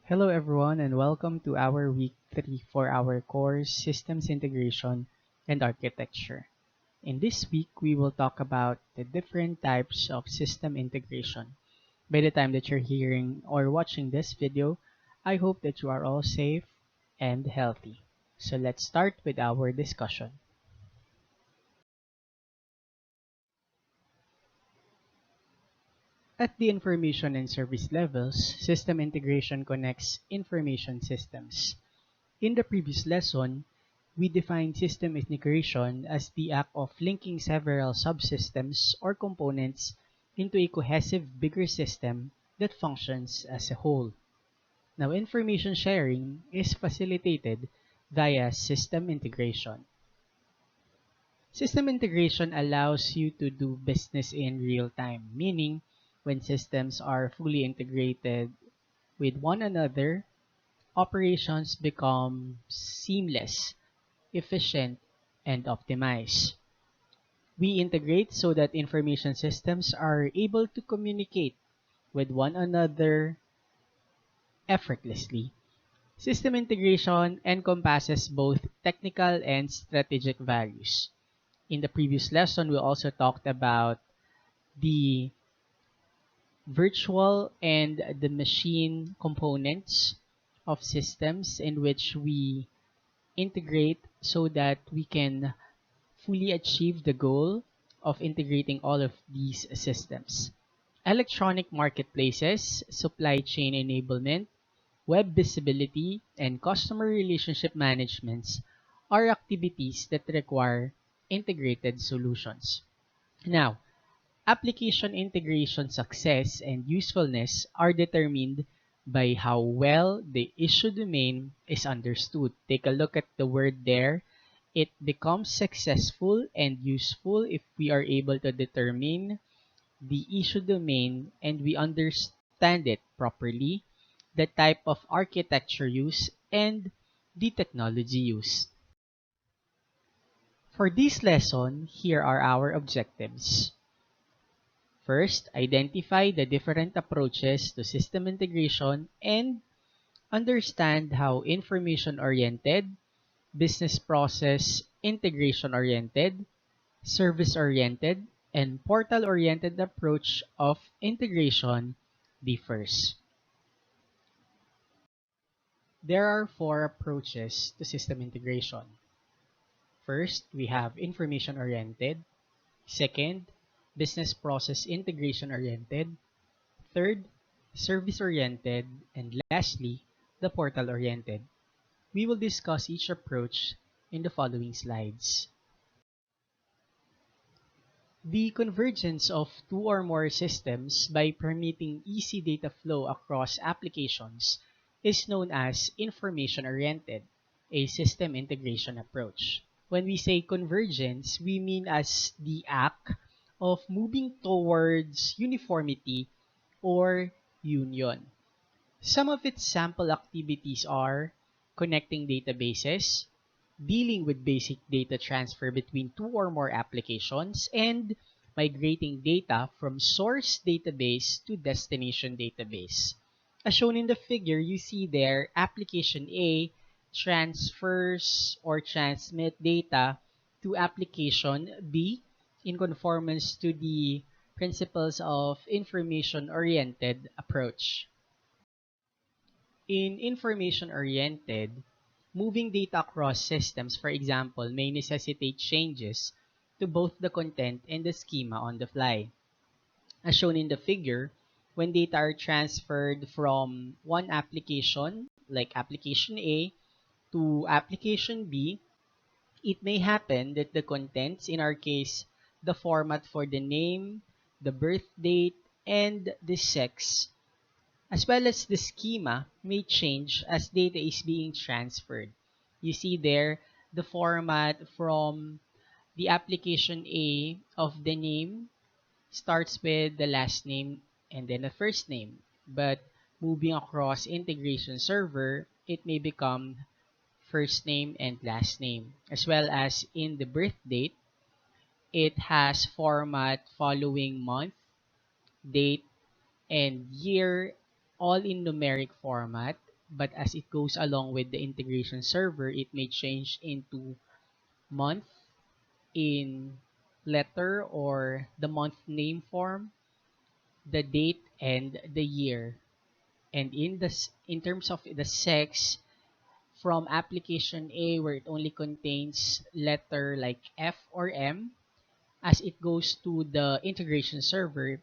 Hello everyone and welcome to our week 3 for our course Systems Integration and Architecture. In this week, we will talk about the different types of system integration. By the time that you're hearing or watching this video, I hope that you are all safe and healthy. So let's start with our discussion. At the information and service levels, system integration connects information systems. In the previous lesson, we defined system integration as the act of linking several subsystems or components into a cohesive bigger system that functions as a whole. Now, information sharing is facilitated via system integration. System integration allows you to do business in real time, meaning when systems are fully integrated with one another, operations become seamless, efficient, and optimized. We integrate so that information systems are able to communicate with one another effortlessly. System integration encompasses both technical and strategic values. In the previous lesson, we also talked about the virtual and the machine components of systems in which we integrate so that we can fully achieve the goal of integrating all of these systems. Electronic marketplaces, supply chain enablement, web visibility, and customer relationship managements are activities that require integrated solutions. Now, application integration success and usefulness are determined by how well the issue domain is understood. Take a look at the word there. It becomes successful and useful if we are able to determine the issue domain and we understand it properly, the type of architecture used, and the technology used. For this lesson, here are our objectives. First, identify the different approaches to system integration and understand how information-oriented, business process integration-oriented, service-oriented, and portal-oriented approach of integration differs. There are four approaches to system integration. First, we have information-oriented. Second, business process integration-oriented. Third, service-oriented. And lastly, the portal-oriented. We will discuss each approach in the following slides. The convergence of two or more systems by permitting easy data flow across applications is known as information-oriented, a system integration approach. When we say convergence, we mean as the act of moving towards uniformity or union. Some of its sample activities are connecting databases, dealing with basic data transfer between two or more applications, and migrating data from source database to destination database. As shown in the figure, you see there application A transfers or transmit data to application B in conformance to the principles of information-oriented approach. In information-oriented, moving data across systems, for example, may necessitate changes to both the content and the schema on the fly. As shown in the figure, when data are transferred from one application, like application A, to application B, it may happen that the contents, in our case, the format for the name, the birth date, and the sex, as well as the schema may change as data is being transferred. You see there, the format from the application A of the name starts with the last name and then the first name. But moving across integration server, it may become first name and last name. As well as in the birth date, it has format following month, date, and year all in numeric format. but as it goes along with the integration server, it may change into month in letter or the month name form, the date and the year. And in terms of the sex, from application A where it only contains letter like F or M, as it goes to the integration server,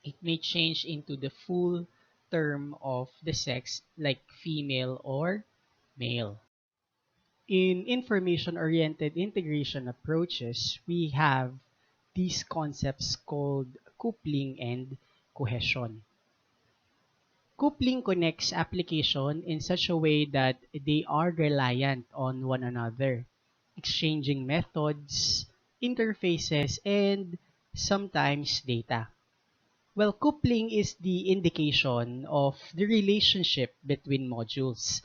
it may change into the full term of the sex like female or male. In information-oriented integration approaches, we have these concepts called coupling and cohesion. Coupling connects application in such a way that they are reliant on one another, exchanging methods, interfaces, and sometimes data. Well, coupling is the indication of the relationship between modules.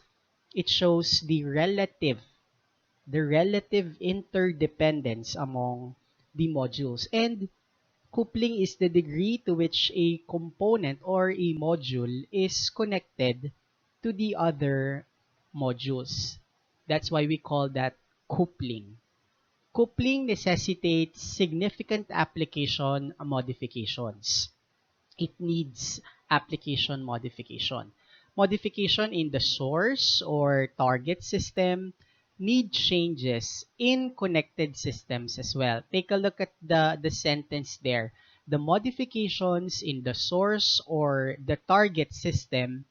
It shows the relative interdependence among the modules. And coupling is the degree to which a component or a module is connected to the other modules. That's why we call that coupling. Coupling necessitates significant application modifications. It needs application modification. Modification in the source or target system need changes in connected systems as well. Take a look at the sentence there. The modifications in the source or the target system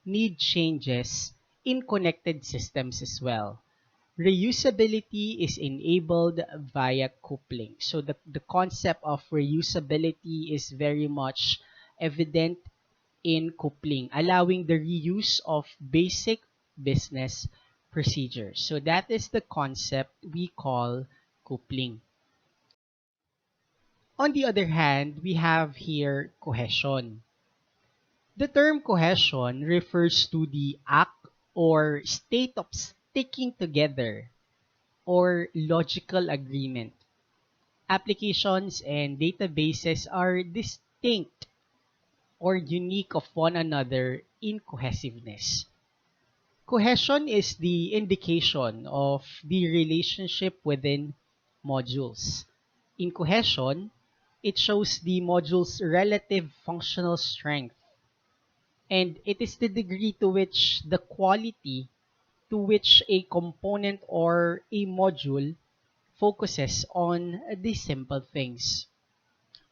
need changes in connected systems as well. Reusability is enabled via coupling. So the concept of reusability is very much evident in coupling, allowing the reuse of basic business procedures. So that is the concept we call coupling. On the other hand, we have here cohesion. The term cohesion refers to the act or state of sticking together or logical agreement. Applications and databases are distinct or unique of one another in cohesiveness. Cohesion is the indication of the relationship within modules. In cohesion, it shows the module's relative functional strength, and it is the degree to which the quality to which a component or a module focuses on these simple things.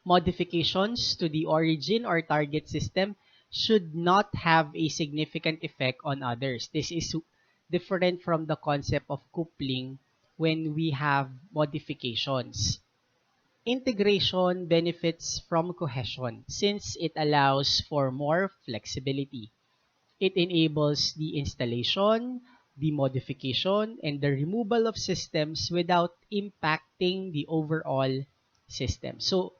Modifications to the origin or target system should not have a significant effect on others. This is different from the concept of coupling when we have modifications. Integration benefits from cohesion since it allows for more flexibility. It enables the installation, the modification, and the removal of systems without impacting the overall system. So,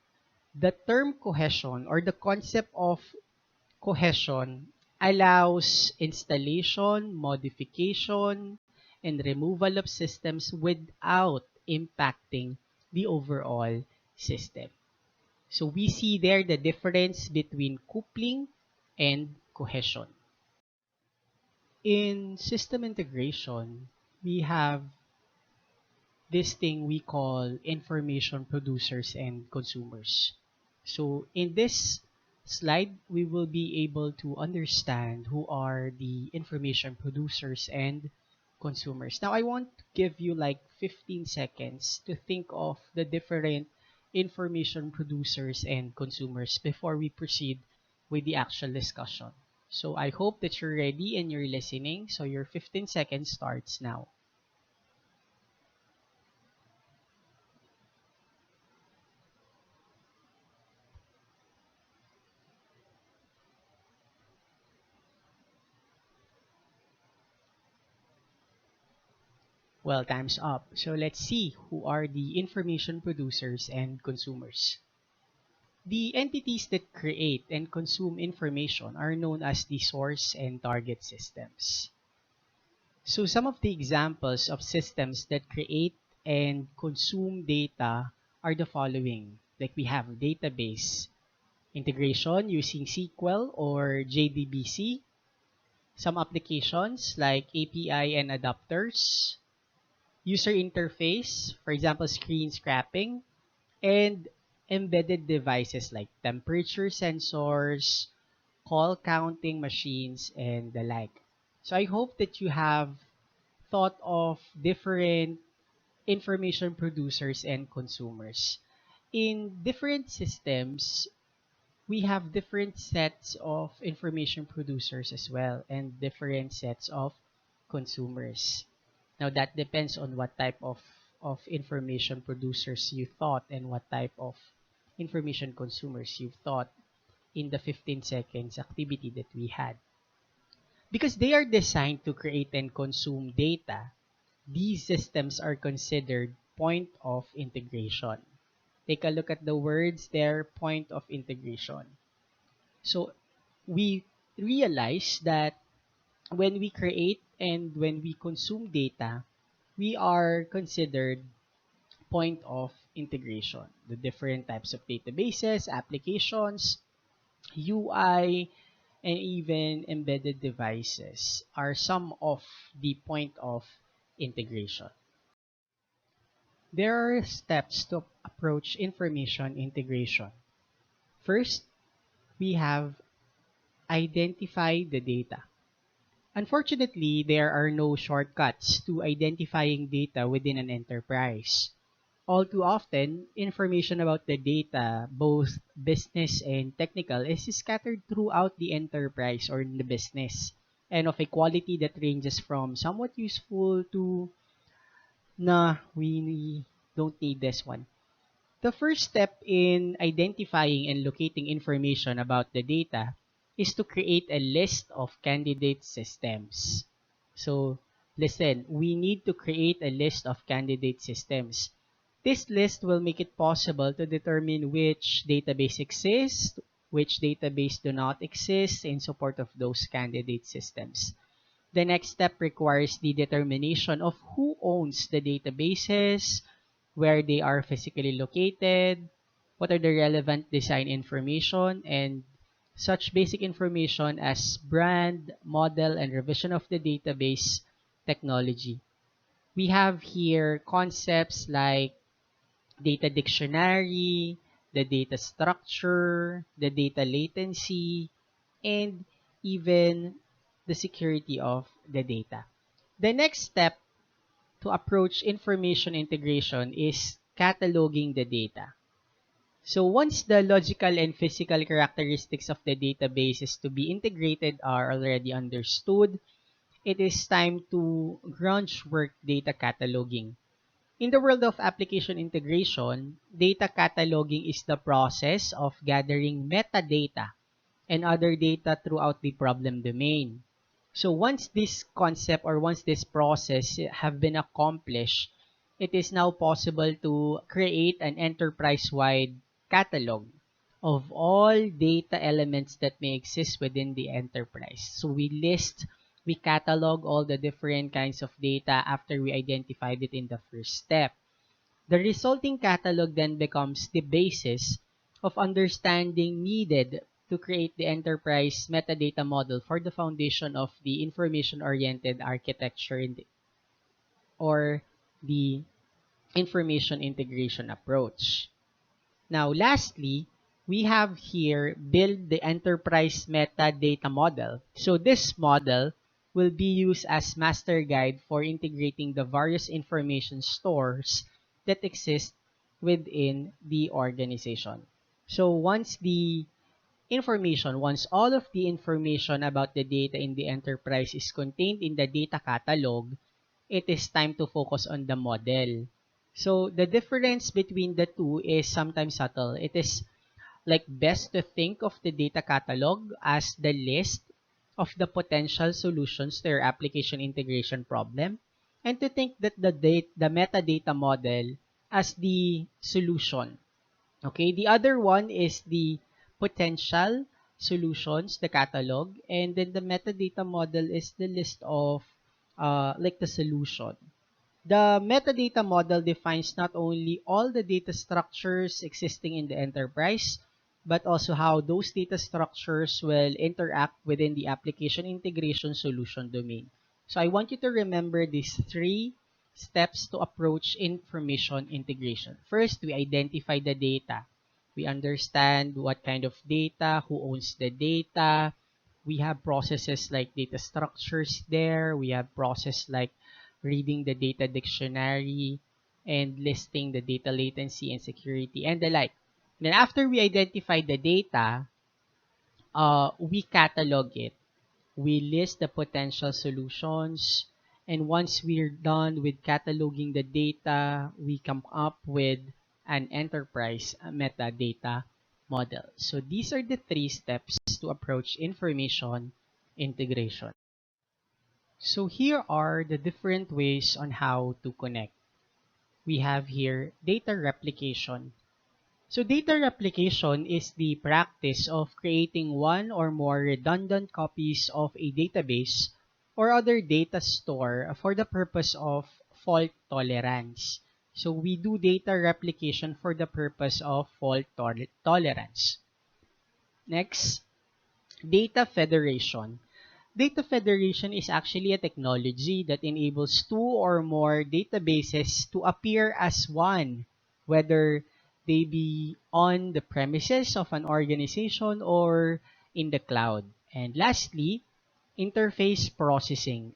the term cohesion or the concept of cohesion allows installation, modification, and removal of systems without impacting the overall system. So we see there the difference between coupling and cohesion. In system integration, we have this thing we call information producers and consumers. So in this slide, we will be able to understand who are the information producers and consumers. Now, I want to give you like 15 seconds to think of the different information producers and consumers before we proceed with the actual discussion. So I hope that you're ready and you're listening. So your 15 seconds starts now. Well, time's up. So let's see who are the information producers and consumers. The entities that create and consume information are known as the source and target systems. So some of the examples of systems that create and consume data are the following. Like we have database integration using SQL or JDBC, some applications like API and adapters, user interface, for example, screen scrapping, and embedded devices like temperature sensors, call counting machines, and the like. So I hope that you have thought of different information producers and consumers. In different systems, we have different sets of information producers as well and different sets of consumers. Now that depends on what type of information producers you thought and what type of information consumers you thought in the 15 seconds activity that we had. Because they are designed to create and consume data, these systems are considered point of integration. Take a look at the words there, point of integration. So we realize that when we create and when we consume data, we are considered point of integration. The different types of databases, applications, UI, and even embedded devices are some of the point of integration. There are steps to approach information integration. First, we have identify the data. Unfortunately, there are no shortcuts to identifying data within an enterprise. All too often, information about the data, both business and technical, is scattered throughout the enterprise or in the business, and of a quality that ranges from somewhat useful to, nah, we don't need this one. The first step in identifying and locating information about the data is to create a list of candidate systems. So, listen, we need to create a list of candidate systems. This list will make it possible to determine which database exists, which database do not exist in support of those candidate systems. The next step requires the determination of who owns the databases, where they are physically located, what are the relevant design information, and such basic information as brand, model, and revision of the database technology. We have here concepts like data dictionary, the data structure, the data latency, and even the security of the data. The next step to approach information integration is cataloging the data. So once the logical and physical characteristics of the database is to be integrated are already understood, it is time to groundwork data cataloging. In the world of application integration, data cataloging is the process of gathering metadata and other data throughout the problem domain. So once this concept or once this process have been accomplished, it is now possible to create an enterprise-wide catalog of all data elements that may exist within the enterprise. So we catalog all the different kinds of data after we identified it in the first step. The resulting catalog then becomes the basis of understanding needed to create the enterprise metadata model for the foundation of the information-oriented architecture or the information integration approach. Now, lastly, we have here build the enterprise metadata model. So this model will be used as master guide for integrating the various information stores that exist within the organization. So once all of the information about the data in the enterprise is contained in the data catalog, it is time to focus on the model. So the difference between the two is sometimes subtle. It is like best to think of the data catalog as the list of the potential solutions to your application integration problem, and to think that the metadata model as the solution. Okay, the other one is the potential solutions, the catalog, and then the metadata model is the list of like the solution. The metadata model defines not only all the data structures existing in the enterprise, but also how those data structures will interact within the application integration solution domain. So I want you to remember these three steps to approach information integration. First, we identify the data. We understand what kind of data, who owns the data. We have processes like data structures there. We have process like reading the data dictionary and listing the data latency and security and the like. Then after we identify the data, we catalog it. We list the potential solutions. And once we're done with cataloging the data, we come up with an enterprise metadata model. So these are the three steps to approach information integration. So here are the different ways on how to connect. We have here data replication. So data replication is the practice of creating one or more redundant copies of a database or other data store for the purpose of fault tolerance. So we do data replication for the purpose of fault tolerance. Next, data federation. Data federation is actually a technology that enables two or more databases to appear as one, whether they be on the premises of an organization or in the cloud. And lastly, interface processing.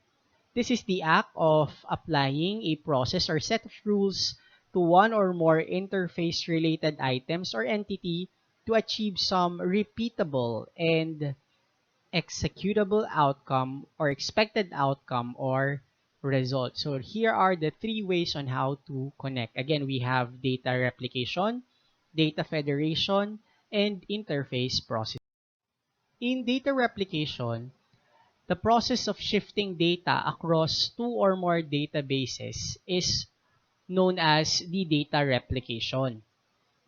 This is the act of applying a process or set of rules to one or more interface-related items or entity to achieve some repeatable and executable outcome or expected outcome or result. So here are the three ways on how to connect. Again, we have data replication, data federation, and interface processing. In data replication, the process of shifting data across two or more databases is known as the data replication.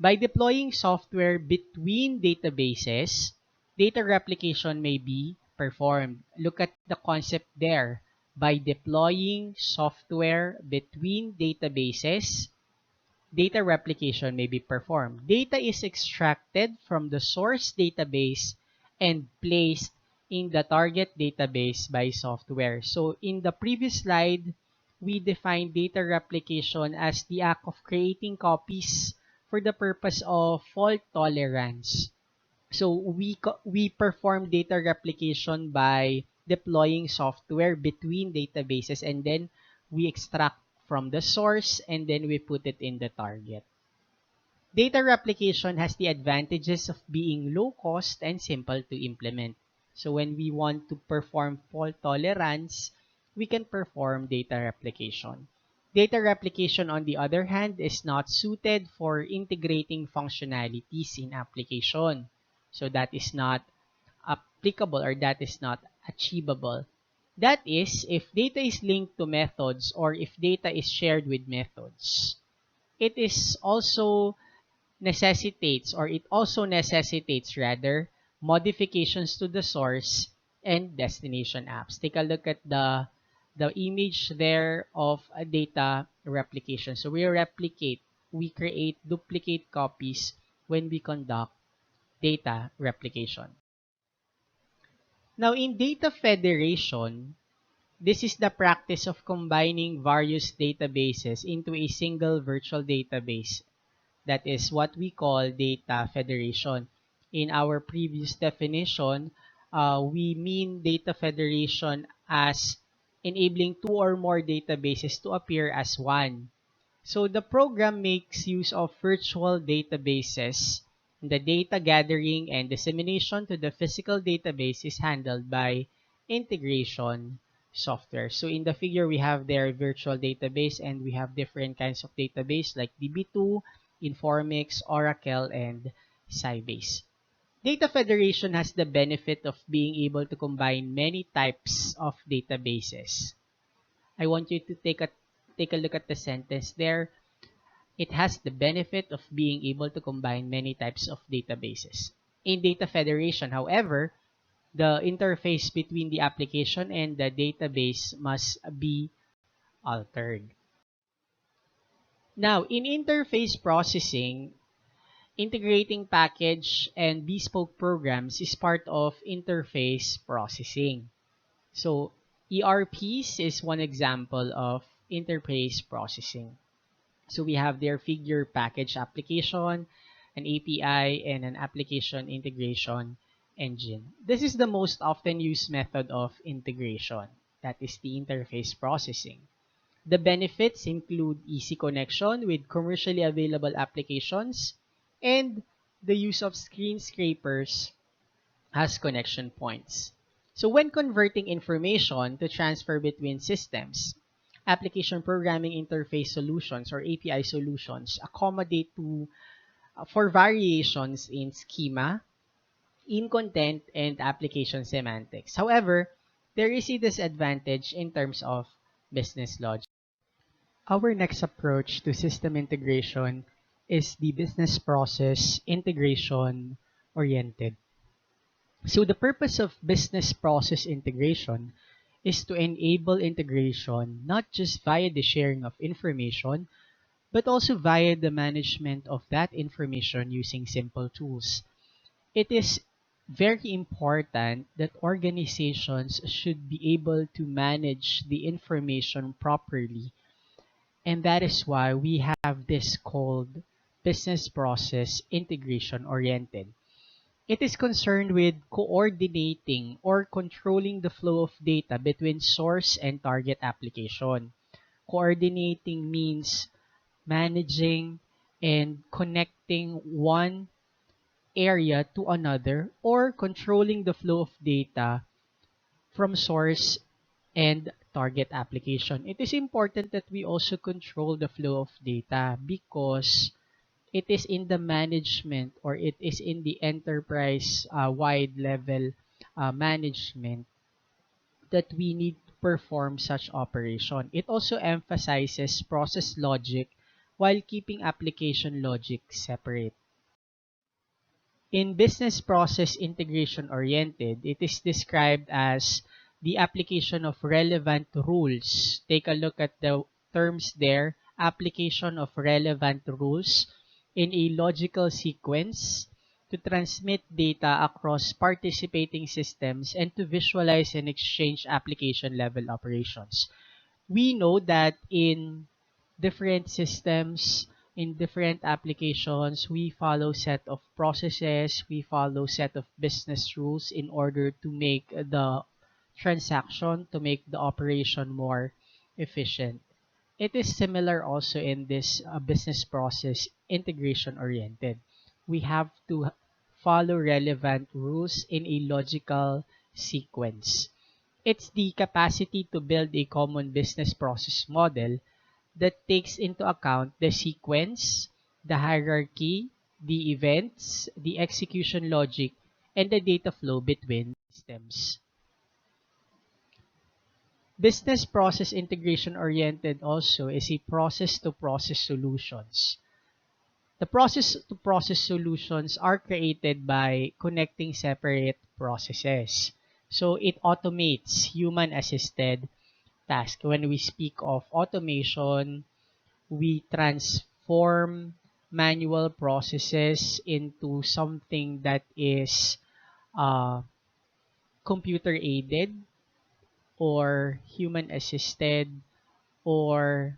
By deploying software between databases, data replication may be performed. Look at the concept there. By deploying software between databases, data replication may be performed. Data is extracted from the source database and placed in the target database by software. So in the previous slide, we defined data replication as the act of creating copies for the purpose of fault tolerance. So we perform data replication by deploying software between databases, and then we extract from the source and then we put it in the target. Data replication has the advantages of being low cost and simple to implement. So when we want to perform fault tolerance, we can perform data replication. Data replication, on the other hand, is not suited for integrating functionalities in application. So that is not applicable or that is not achievable. That is, if data is linked to methods or if data is shared with methods. It also necessitates modifications to the source and destination apps. Take a look at the image there of a data replication. So we create duplicate copies when we conduct data replication. Now in data federation, this is the practice of combining various databases into a single virtual database. That is what we call data federation. In our previous definition, we mean data federation as enabling two or more databases to appear as one. So the program makes use of virtual databases. The data gathering and dissemination to the physical database is handled by integration software. So in the figure, we have their virtual database and we have different kinds of database like DB2, Informix, Oracle, and Sybase. Data federation has the benefit of being able to combine many types of databases. I want you to take a look at the sentence there. It has the benefit of being able to combine many types of databases. In data federation, however, the interface between the application and the database must be altered. Now, in interface processing, Integrating package and bespoke programs is part of interface processing. So ERPs is one example of interface processing. So we have their figure package application, an API, and an application integration engine. This is the most often used method of integration. That is the interface processing. The benefits include easy connection with commercially available applications and the use of screen scrapers as connection points. So when converting information to transfer between systems, application programming interface solutions or API solutions accommodate for variations in schema, in content, and application semantics. However, there is a disadvantage in terms of business logic. Our next approach to system integration is the business process integration oriented. So the purpose of business process integration is to enable integration not just via the sharing of information, but also via the management of that information using simple tools. It is very important that organizations should be able to manage the information properly, and that is why we have this called business process integration oriented. It is concerned with coordinating or controlling the flow of data between source and target application. Coordinating means managing and connecting one area to another or controlling the flow of data from source and target application. It is important that we also control the flow of data because it is in the management or it is in the enterprise wide level management that we need to perform such operation. It also emphasizes process logic while keeping application logic separate. In business process integration oriented, it is described as the application of relevant rules. Take a look at the terms there. Application of relevant rules in a logical sequence to transmit data across participating systems and to visualize and exchange application level operations. We know that in different systems, in different applications, we follow set of processes, we follow set of business rules in order to make the transaction, to make the operation more efficient. It is similar also in this business process integration oriented. We have to follow relevant rules in a logical sequence. It's the capacity to build a common business process model that takes into account the sequence, the hierarchy, the events, the execution logic, and the data flow between systems. Business process integration oriented also is a process to process solutions. The process to process solutions are created by connecting separate processes. So it automates human assisted tasks. When we speak of automation, we transform manual processes into something that is uh, computer aided or human assisted or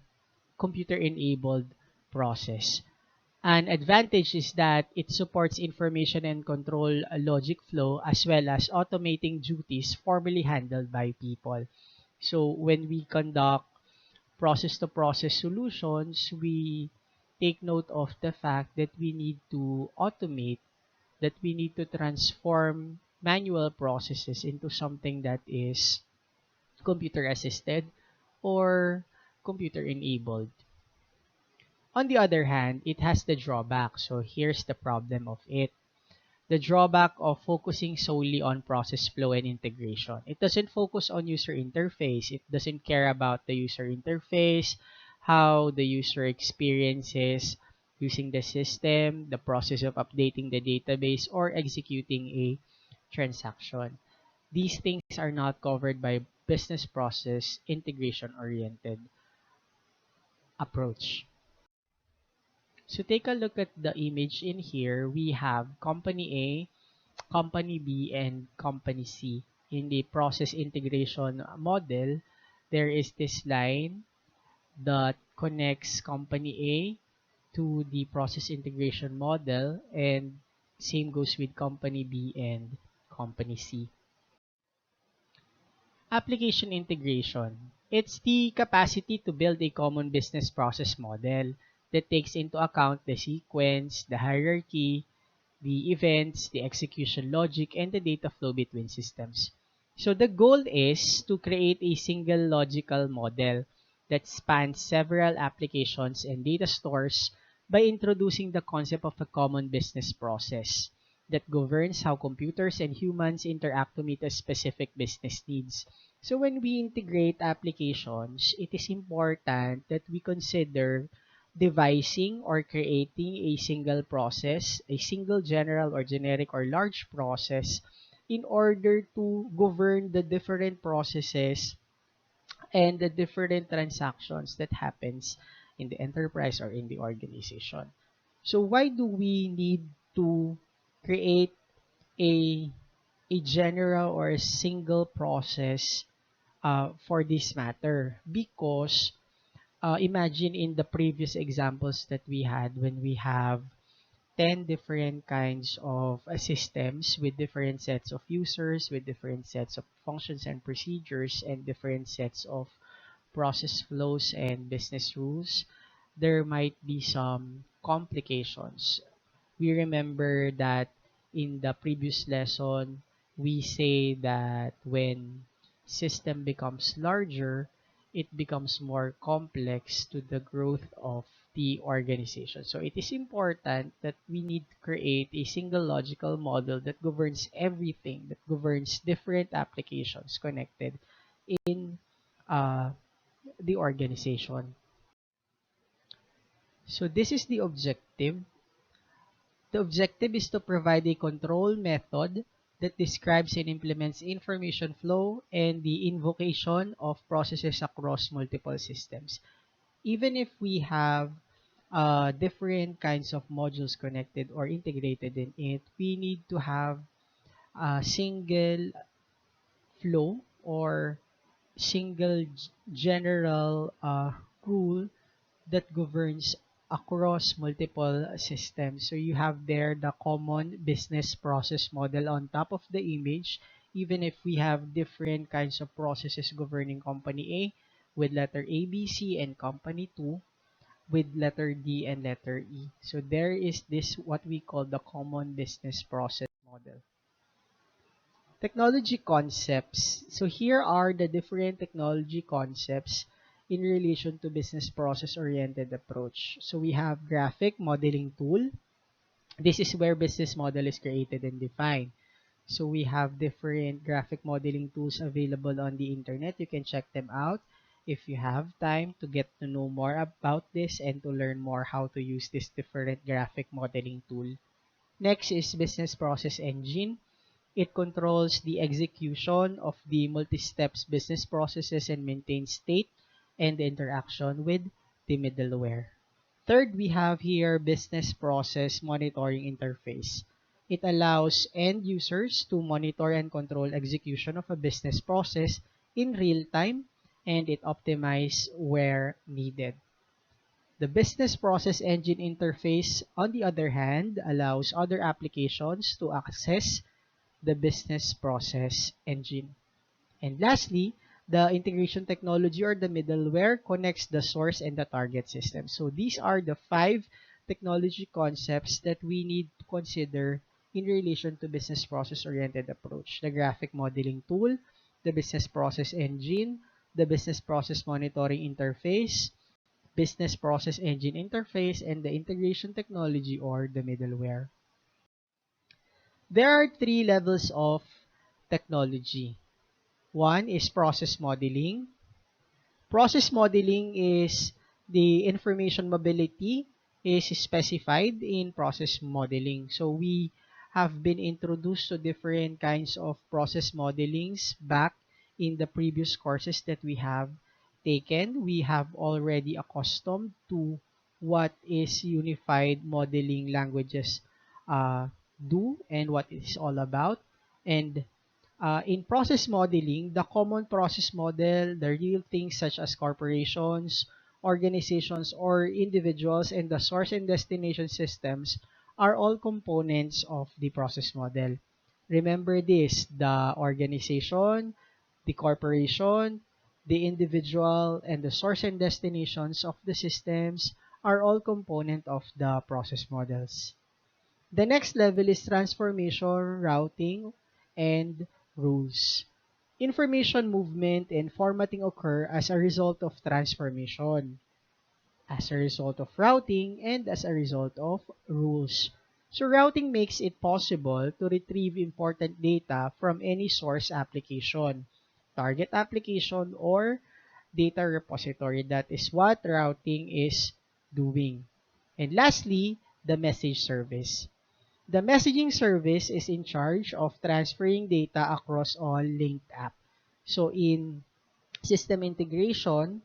computer enabled process. An advantage is that it supports information and control logic flow as well as automating duties formerly handled by people. So when we conduct process to process solutions, we take note of the fact that we need to automate, that we need to transform manual processes into something that is computer assisted or computer enabled. On the other hand, it has the drawback. So here's the problem of it. The drawback of focusing solely on process flow and integration. It doesn't focus on user interface. It doesn't care about the user interface, how the user experiences using the system, the process of updating the database, or executing a transaction. These things are not covered by business process integration oriented approach. So take a look at the image in here. We have company A, company B, and company C. In the process integration model, there is this line that connects company A to the process integration model, and same goes with company B and company C. Application integration. It's the capacity to build a common business process model that takes into account the sequence, the hierarchy, the events, the execution logic, and the data flow between systems. So the goal is to create a single logical model that spans several applications and data stores by introducing the concept of a common business process that governs how computers and humans interact to meet a specific business needs. So when we integrate applications, it is important that we consider devising or creating a single process, a single general or generic or large process in order to govern the different processes and the different transactions that happens in the enterprise or in the organization. So why do we need to create a a general or a single process for this matter? Because imagine in the previous examples that we had, when we have 10 different kinds of systems with different sets of users, with different sets of functions and procedures, and different sets of process flows and business rules, there might be some complications. We remember that in the previous lesson, we say that when system becomes larger, it becomes more complex to the growth of the organization. So it is important that we need to create a single logical model that governs everything, that governs different applications connected in uh, the organization. So this is the objective. The objective is to provide a control method that describes and implements information flow and the invocation of processes across multiple systems. Even if we have different kinds of modules connected or integrated in it, we need to have a single flow or single general rule that governs across multiple systems. So you have there the common business process model on top of the image, even if we have different kinds of processes governing company A with letter A, B, C, and company 2 with letter D and letter E. So there is this what we call the common business process model. Technology concepts. So here are the different technology concepts in relation to business process-oriented approach. So we have graphic modeling tool. This is where business model is created and defined. So we have different graphic modeling tools available on the internet. You can check them out if you have time to get to know more about this and to learn more how to use this different graphic modeling tool. Next is business process engine. It controls the execution of the multi-steps business processes and maintains state and the interaction with the middleware. Third, we have here business process monitoring interface. It allows end users to monitor and control execution of a business process in real time, and it optimizes where needed. The business process engine interface, on the other hand, allows other applications to access the business process engine. And lastly, the integration technology or the middleware connects the source and the target system. So these are the 5 technology concepts that we need to consider in relation to business process-oriented approach. The graphic modeling tool, the business process engine, the business process monitoring interface, business process engine interface, and the integration technology or the middleware. There are 3 levels of technology. One is process modeling. Process modeling is the information mobility is specified in process modeling. So we have been introduced to different kinds of process modelings back in the previous courses that we have taken. We have already accustomed to what is unified modeling languages do and what it's all about. And in process modeling, the common process model, the real things such as corporations, organizations, or individuals, and the source and destination systems are all components of the process model. Remember this, the organization, the corporation, the individual, and the source and destinations of the systems are all component of the process models. The next level is transformation, routing, and rules. Information movement and formatting occur as a result of transformation, as a result of routing, and as a result of rules. So routing makes it possible to retrieve important data from any source application, target application, or data repository. That is what routing is doing. And lastly, the message service. The messaging service is in charge of transferring data across all linked apps. So in system integration,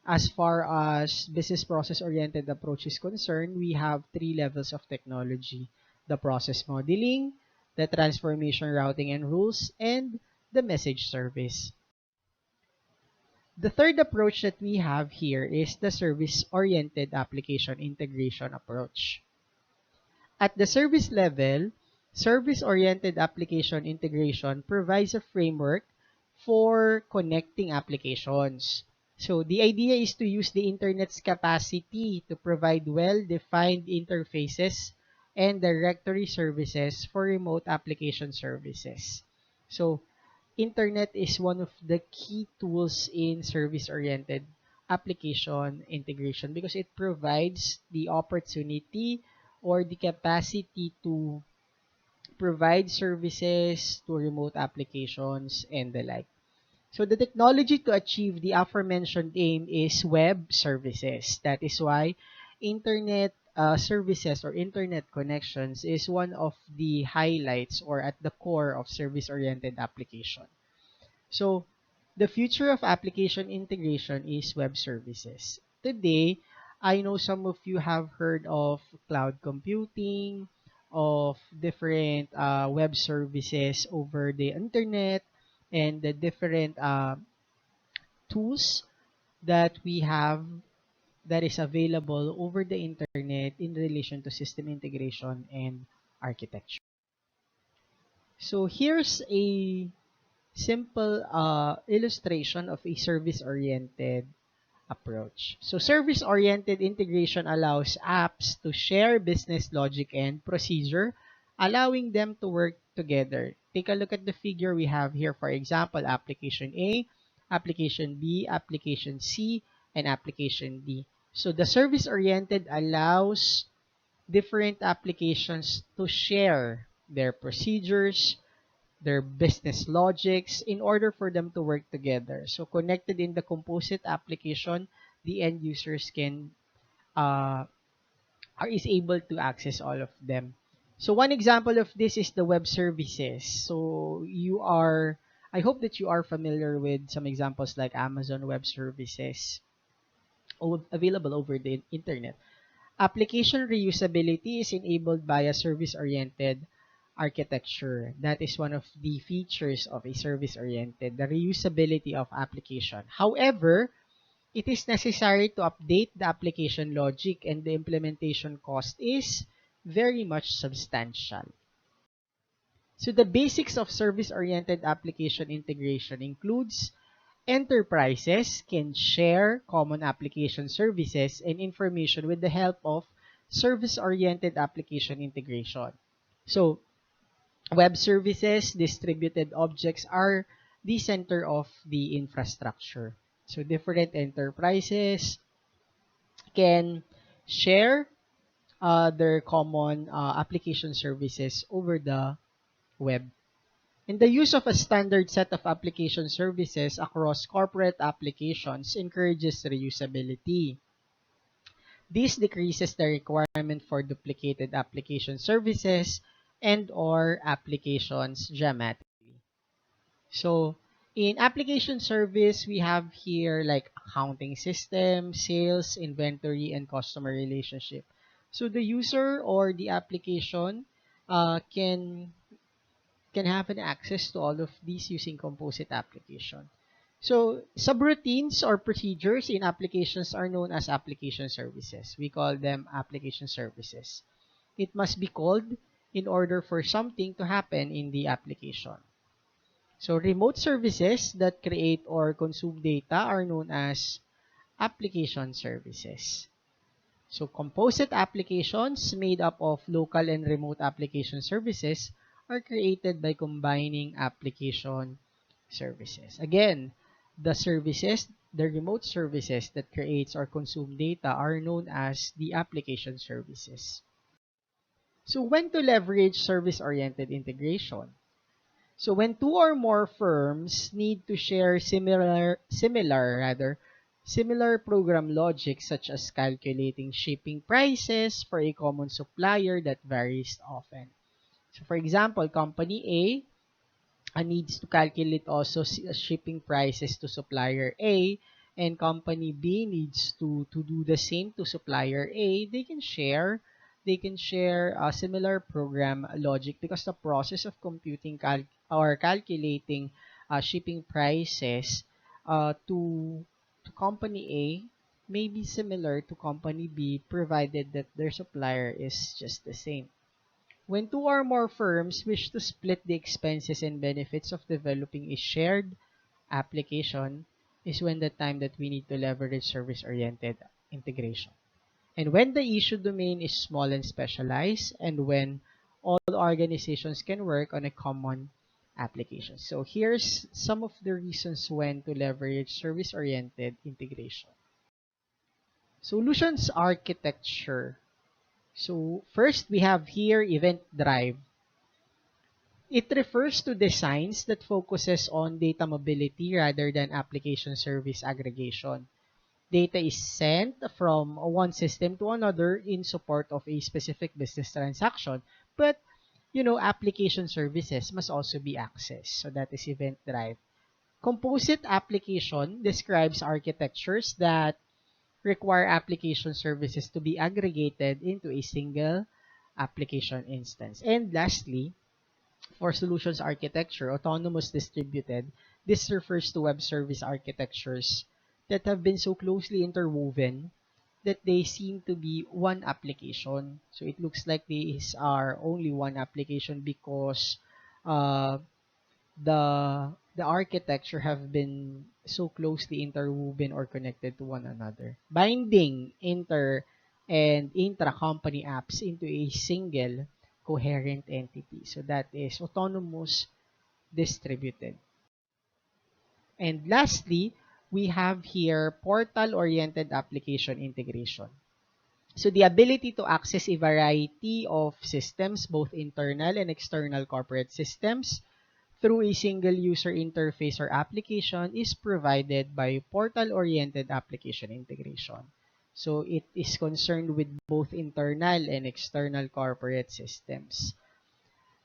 as far as business process-oriented approach is concerned, we have three levels of technology: the process modeling, the transformation routing and rules, and the message service. The third approach that we have here is the service-oriented application integration approach. At the service level, service-oriented application integration provides a framework for connecting applications. So the idea is to use the internet's capacity to provide well-defined interfaces and directory services for remote application services. So internet is one of the key tools in service-oriented application integration because it provides the opportunity or the capacity to provide services to remote applications and the like. So the technology to achieve the aforementioned aim is web services. That is why internet services or internet connections is one of the highlights or at the core of service-oriented application. So the future of application integration is web services. Today, I know some of you have heard of cloud computing, of different web services over the internet, and the different tools that we have that is available over the internet in relation to system integration and architecture. So here's a simple illustration of a service-oriented approach. So service-oriented integration allows apps to share business logic and procedure, allowing them to work together. Take a look at the figure we have here. For example, application A, application B, application C, and application D. So the service-oriented allows different applications to share their procedures, their business logics in order for them to work together. So connected in the composite application, the end users can is able to access all of them. So one example of this is the web services. So I hope that you are familiar with some examples like Amazon Web Services available over the internet. Application reusability is enabled by a service-oriented architecture. That is one of the features of a service-oriented, the reusability of application. However, it is necessary to update the application logic and the implementation cost is very much substantial. So the basics of service-oriented application integration includes enterprises can share common application services and information with the help of service-oriented application integration. So web services, distributed objects are the center of the infrastructure. So different enterprises can share their common application services over the web. And the use of a standard set of application services across corporate applications encourages reusability. This decreases the requirement for duplicated application services and or applications dramatically. So, In application service, we have here like accounting system, sales, inventory, and customer relationship. So the user or the application can have an access to all of these using composite application. So subroutines or procedures in applications are known as application services. We call them application services. It must be called in order for something to happen in the application. So remote services that create or consume data are known as application services. So composite applications made up of local and remote application services are created by combining application services. Again, the remote services that creates or consume data are known as the application services. So when to leverage service-oriented integration? So when two or more firms need to share similar program logic such as calculating shipping prices for a common supplier that varies often. So for example, company A needs to calculate also shipping prices to supplier A, and company B needs to do the same to supplier A. They can share a similar program logic because the process of computing or calculating shipping prices to company A may be similar to company B provided that their supplier is just the same. When two or more firms wish to split the expenses and benefits of developing a shared application is when the time that we need to leverage service-oriented integration. And when the issue domain is small and specialized, and when all organizations can work on a common application. So here's some of the reasons when to leverage service-oriented integration. Solutions architecture. So first, we have here event drive. It refers to designs that focuses on data mobility rather than application service aggregation. Data is sent from one system to another in support of a specific business transaction, but application services must also be accessed. So that is event drive. Composite application describes architectures that require application services to be aggregated into a single application instance. And lastly, for solutions architecture, autonomous distributed, this refers to web service architectures that have been so closely interwoven that they seem to be one application. So it looks like these are only one application because uh, the architecture have been so closely interwoven or connected to one another, binding inter and intra-company apps into a single coherent entity. So that is autonomous distributed. And lastly, we have here portal-oriented application integration. So the ability to access a variety of systems, both internal and external corporate systems, through a single user interface or application is provided by portal-oriented application integration. So it is concerned with both internal and external corporate systems.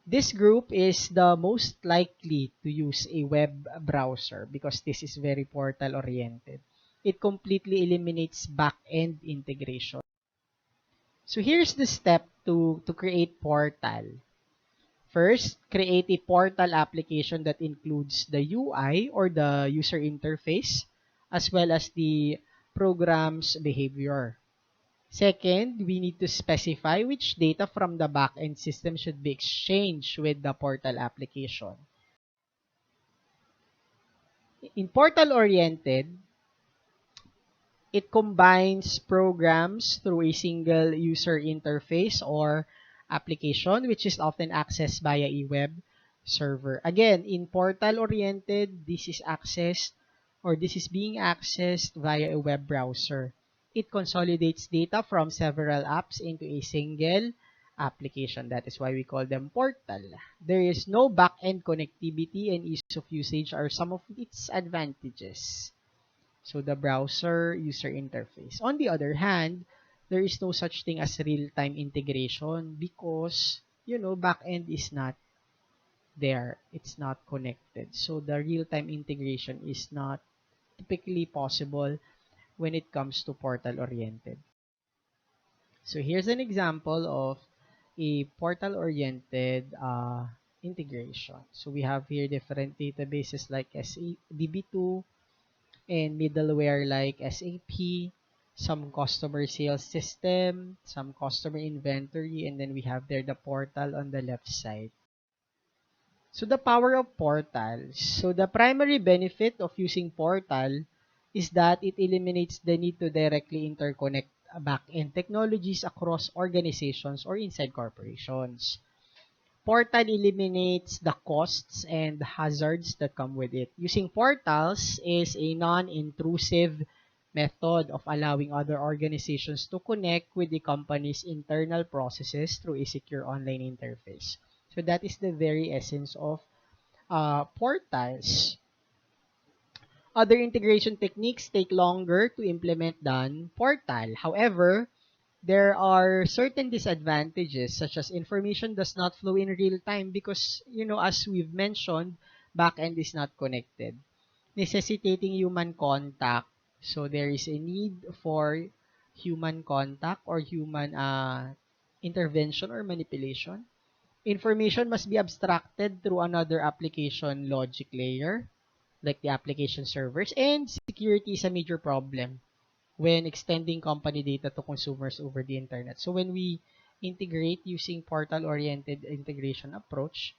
This group is the most likely to use a web browser because this is very portal-oriented. It completely eliminates back-end integration. So here's the step to create portal. First, create a portal application that includes the UI or the user interface as well as the program's behavior. Second, we need to specify which data from the backend system should be exchanged with the portal application. In portal-oriented, it combines programs through a single user interface or application, which is often accessed via a web server. Again, in portal-oriented, this is being accessed via a web browser. It consolidates data from several apps into a single application. That is why we call them portal. There is no back-end connectivity, and ease of usage are some of its advantages. So the browser user interface. On the other hand, there is no such thing as real-time integration because, backend is not there. It's not connected. So the real-time integration is not typically possible when it comes to portal-oriented. So here's an example of a portal-oriented integration. So we have here different databases like DB2 and middleware like SAP, some customer sales system, some customer inventory, and then we have there the portal on the left side. So the power of portals. So the primary benefit of using portal is that it eliminates the need to directly interconnect back-end technologies across organizations or inside corporations. Portal eliminates the costs and hazards that come with it. Using portals is a non-intrusive method of allowing other organizations to connect with the company's internal processes through a secure online interface. So that is the very essence of portals. Other integration techniques take longer to implement than portal. However, there are certain disadvantages such as information does not flow in real time because, as we've mentioned, backend is not connected, necessitating human contact. So there is a need for human contact or human intervention or manipulation. Information must be abstracted through another application logic layer, like the application servers, and security is a major problem when extending company data to consumers over the internet. So when we integrate using portal-oriented integration approach,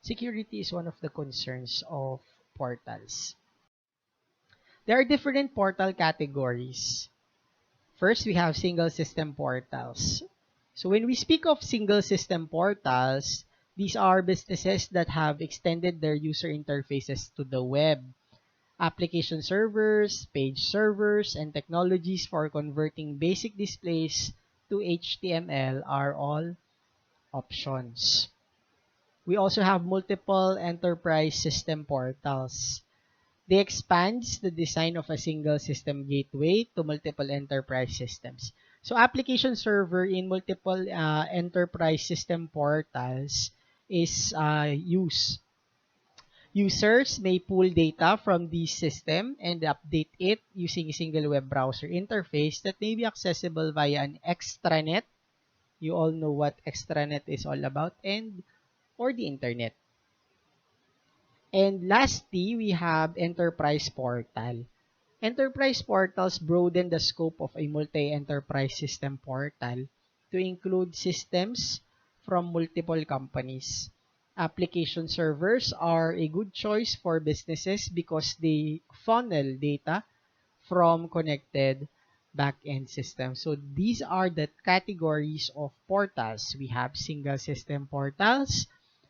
security is one of the concerns of portals. There are different portal categories. First, we have single system portals. So when we speak of single system portals, these are businesses that have extended their user interfaces to the web. Application servers, page servers, and technologies for converting basic displays to HTML are all options. We also have multiple enterprise system portals. They expand the design of a single system gateway to multiple enterprise systems. So application server in multiple enterprise system portals is used. Users may pull data from the system and update it using a single web browser interface that may be accessible via an extranet. You all know what extranet is all about, and or the internet. And lastly, we have enterprise portal. Enterprise portals broaden the scope of a multi-enterprise system portal to include systems from multiple companies. Application servers are a good choice for businesses because they funnel data from connected back-end systems. So these are the categories of portals. We have single system portals,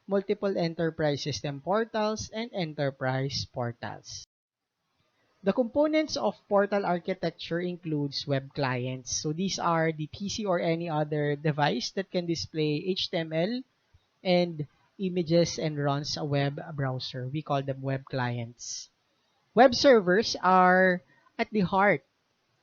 multiple enterprise system portals, and enterprise portals. The components of portal architecture includes web clients. So these are the PC or any other device that can display HTML and images and runs a web browser. We call them web clients. Web servers are at the heart.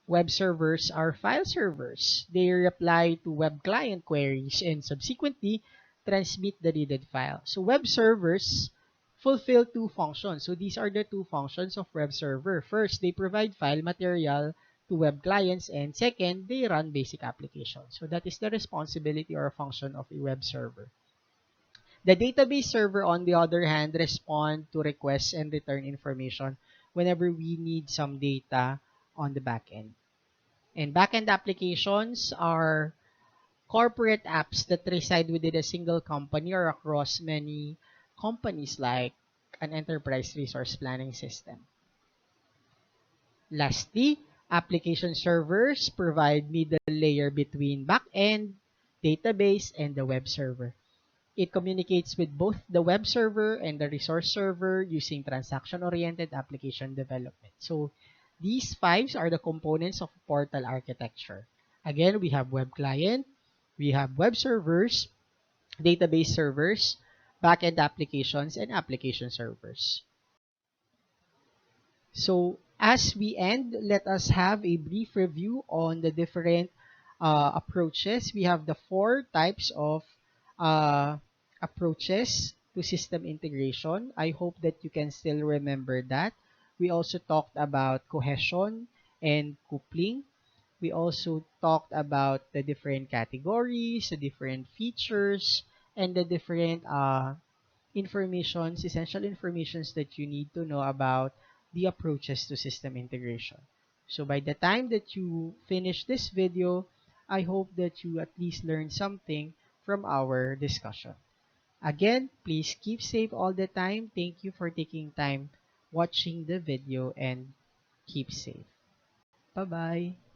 Web servers are file servers. They reply to web client queries and subsequently transmit the needed file. So web servers fulfill two functions. So these are the two functions of web server. First, they provide file material to web clients, and second, they run basic applications. So that is the responsibility or function of a web server. The database server, on the other hand, respond to requests and return information whenever we need some data on the backend. And backend applications are corporate apps that reside within a single company or across many companies, like an enterprise resource planning system. Lastly, application servers provide middle layer between backend, database, and the web server. It communicates with both the web server and the resource server using transaction-oriented application development. So these five are the components of portal architecture. Again, we have web client, we have web servers, database servers, backend applications, and application servers. So as we end, let us have a brief review on the different approaches. We have the four types of approaches to system integration. I hope that you can still remember that. We also talked about cohesion and coupling. We also talked about the different categories, the different features, and the different essential informations that you need to know about the approaches to system integration. So by the time that you finish this video, I hope that you at least learn something from our discussion. Again, please keep safe all the time. Thank you for taking time watching the video and keep safe. Bye-bye.